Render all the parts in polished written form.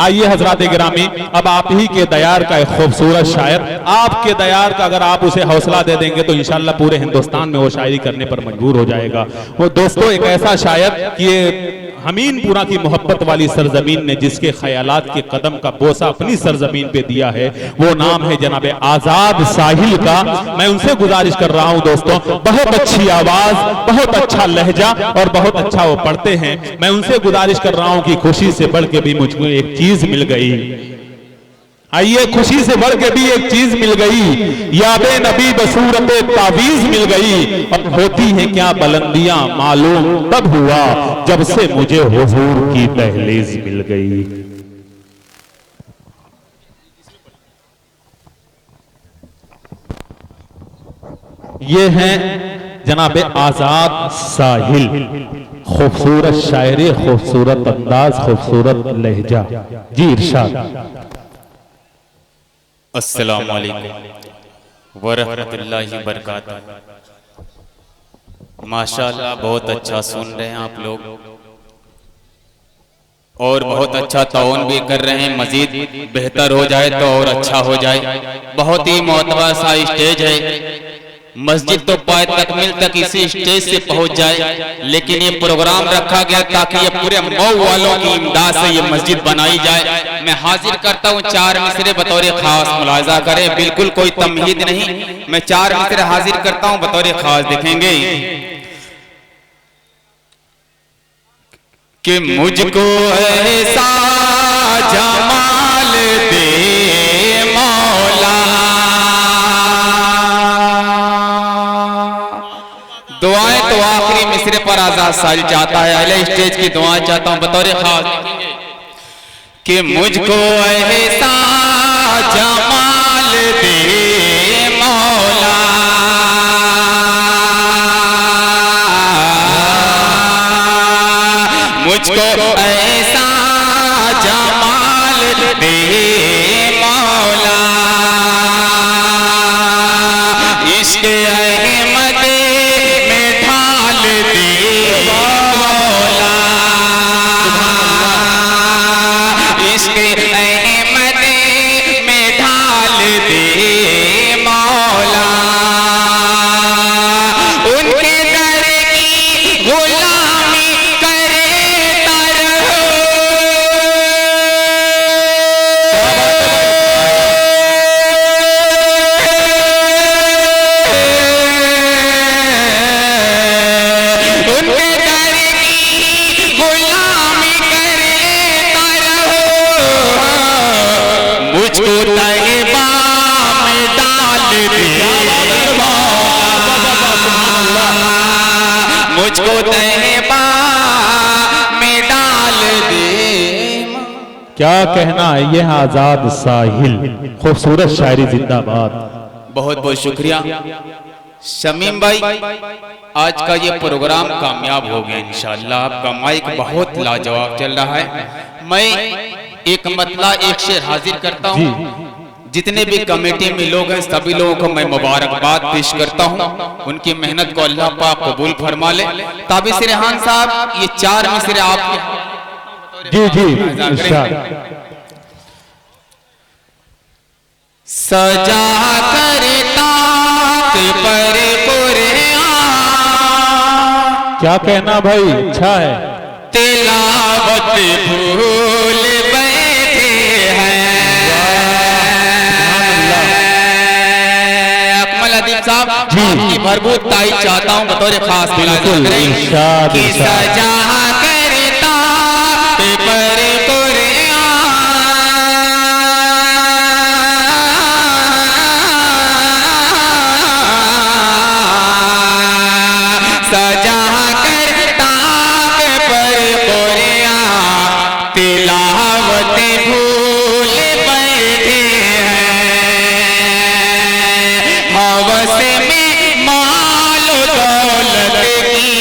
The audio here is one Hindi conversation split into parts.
आइए हजरात गिरामी, अब आप ही के दयार का एक खूबसूरत शायर, आपके दयार का अगर आप उसे हौसला दे देंगे तो इंशाल्लाह पूरे हिंदुस्तान में वो शायरी करने पर मजबूर हो जाएगा। वो दोस्तों एक ऐसा शायर कि ये हमीनपुरा की मोहब्बत वाली सरजमीन ने जिसके ख्यालात के कदम का बोसा अपनी सरजमीन पे दिया है, वो नाम है जनाब आजाद साहिल का। मैं उनसे गुजारिश कर रहा हूं दोस्तों, बहुत अच्छी आवाज, बहुत अच्छा लहजा और बहुत अच्छा वो पढ़ते हैं। मैं उनसे गुजारिश कर रहा हूं कि खुशी से बढ़ के भी मुझको एक चीज मिल गई। आइए, खुशी से बढ़ के भी एक चीज मिल गई, याबे नबी बसूरत तावीज मिल गई। और होती है क्या बुलंदियां मालूम तब हुआ जब से मुझे हुजूर की दहलीज मिल गई। ये हैं जनाब आजाद साहिल, खूबसूरत शायरी, खूबसूरत अंदाज, खूबसूरत लहजा। जी इरशाद। अस्सलामु अलैकुम वरहमतुल्लाहि बरकातुहू। माशाअल्लाह बहुत अच्छा सुन रहे हैं आप लोग और बहुत अच्छा ताउन भी कर रहे हैं। मजीद बेहतर हो जाए तो और अच्छा हो जाए। बहुत ही मोहतबर सा स्टेज है। मस्जिद तो पाए तकमील तक इसी स्टेज से पहुंच जाए, लेकिन ये प्रोग्राम रखा गया ताकि ये पूरे मऊ वालों की इमदाद से ये मस्जिद बनाई जाए। मैं हाजिर करता हूँ 4 मिसरे बतौर खास, मुलाहिजा करें, बिल्कुल कोई तमहीद नहीं। मैं 4 मिसरे हाजिर करता हूँ बतौर खास। देखेंगे कि मुझको ऐसा जमाल दे मौला। दुआएं तो आखिरी मिसरे पर आजाद साहिल चाहता है, अहले स्टेज की दुआएं चाहता हूं बतौर खास कि मुझको ऐसा जमाल दे मौला, मुझको ऐसा जमाल दे मौला, इसके अहमद में ढाल दे मौला, इसके अहमद में ढाल दे मौला, उनके दर की गुलामी मुझको तहबा में डाल दे। क्या कहना है, ये आजाद साहिल, खूबसूरत शायरी, जिंदाबाद। बहुत बहुत शुक्रिया शमीम भाई, आज का ये प्रोग्राम कामयाब हो गया इंशाअल्लाह। आपका माइक बहुत लाजवाब चल रहा है। मैं एक मतला एक शेर हाजिर करता हूँ। जितने भी कमेटी में लोग हैं सभी लोगों को मैं मुबारकबाद पेश करता हूं। उनकी मेहनत को अल्लाह पाक कबूल फरमा ले। ताबिश रेहान साहब, ये 4 मिसरे आपके। जी जी इरशाद। सजा करता पर क्या कहना भाई, अच्छा है। तिलावत भूल बैठे हैं साहब, आपकी भरपूर ताई चाहता हूं बतौर खास। इरशाद कि सजा करता पर सजा करता पर तिलावत भूल बैठे हवस में माल दौलत की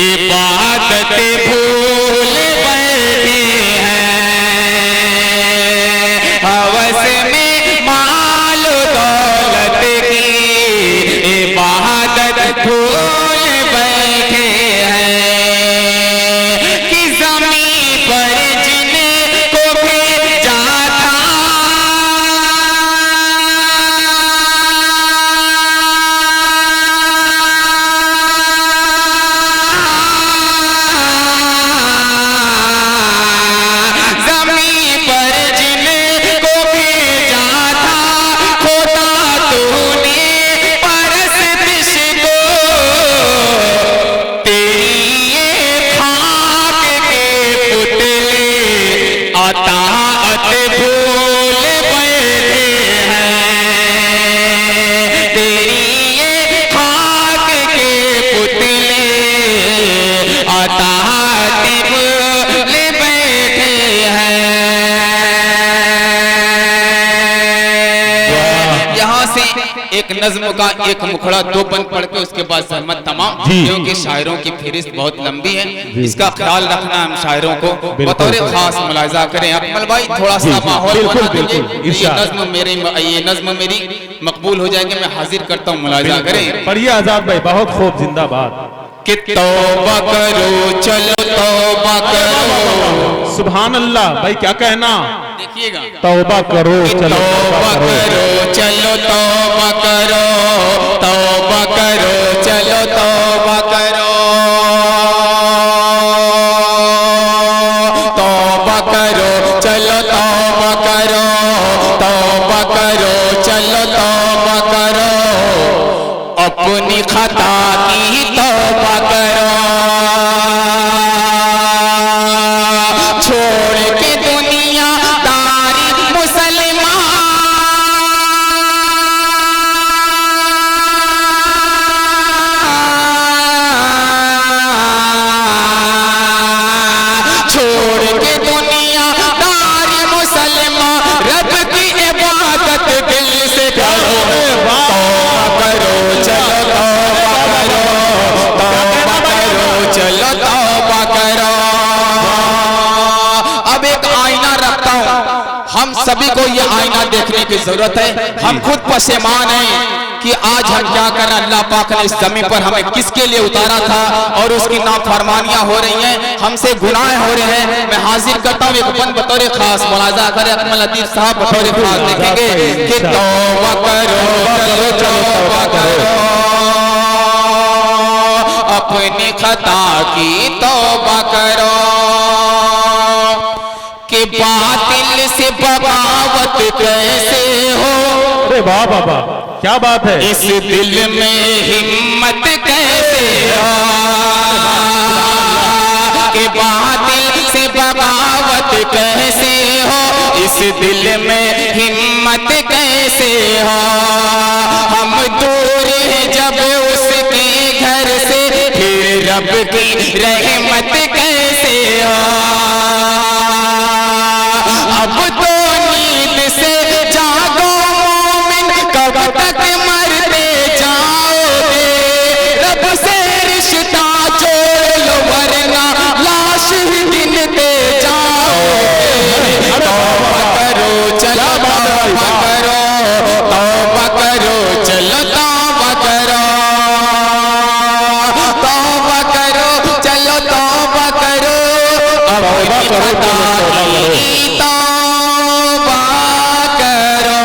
इबादत से एक नज्म का एक मुखड़ा 2 बंद पढ़ के उसके बाद सहमत तमाम, क्योंकि शायरों की फहरिस्त बहुत लंबी है, इसका ख्याल रखना हम शायरों को बतौर खास मुलाहिजा करें। अकमल भाई थोड़ा सा माहौल बना दीजिए, ये नज्म मेरी मकबूल हो जाएगी, मैं हाजिर करता हूँ, मुलाहिजा करें। पढ़िए आजाद भाई, बहुत खूब, जिंदाबाद। कि तौबा करो चलो तौबा करो, सुभान अल्लाह भाई, क्या कहना, देखिएगा, तौबा करो चलो तौबा करो चलो तौबा करो, तौबा करो चलो तौबा करो, तौबा करो चलो तौबा करो, तौबा करो चलो तौबा करो, अपनी खता की तौबा करो, छोड़ के दुनिया दारी मुसलमान, छोड़ के दुनिया दारी मुसलमान, रब की इबादत दिल से करो, तौबा करो चलो तौबा करो, तौबा करो चलो तौबा करो। अब एक आईना रखता हूं, हम सभी को ये आईना देखने की जरूरत है। हम खुद पशेमान हैं कि आज हम क्या कर रहे हैं। अल्लाह पाक ने इस जमीन पर हमें किसके लिए उतारा था और उसकी नाफरमानियां हो रही हैं, हमसे गुनाह हो रहे हैं। मैं हाजिर करता हूं एक बंद बतौर खास, मुलाजा करें अकमल लतीफ साहब बतौर खास, देखेंगे कि तौबा करो तौबा करो, अपनी खता की तौबा करो, कि बातिल से बगावत कैसे हो, अरे वाह बाबा, क्या बात है, इस दिल में हिम्मत कैसे हो, कि बातिल से बगावत कैसे हो, इस दिल में हिम्मत कैसे हो, हम दूर हैं जब उसके घर से, फिर रब की रहमत कैसे हो, अब तो नींद से जागो मोमिन, कब तक मरते जाओगे, रब से रिश्ता जोड़ लो वरना लाश ही गिनते जाओगे, तौबा करो चलो तौबा करो, तौबा करो चलो तौबा करो, तौबा करो चलो तौबा करो, अपनी खता की तौबा करो।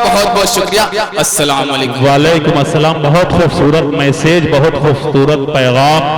बहुत बहुत शुक्रिया, अस्सलाम वालेकुम। वालेकुम अस्सलाम। बहुत खूबसूरत मैसेज, बहुत खूबसूरत पैगाम।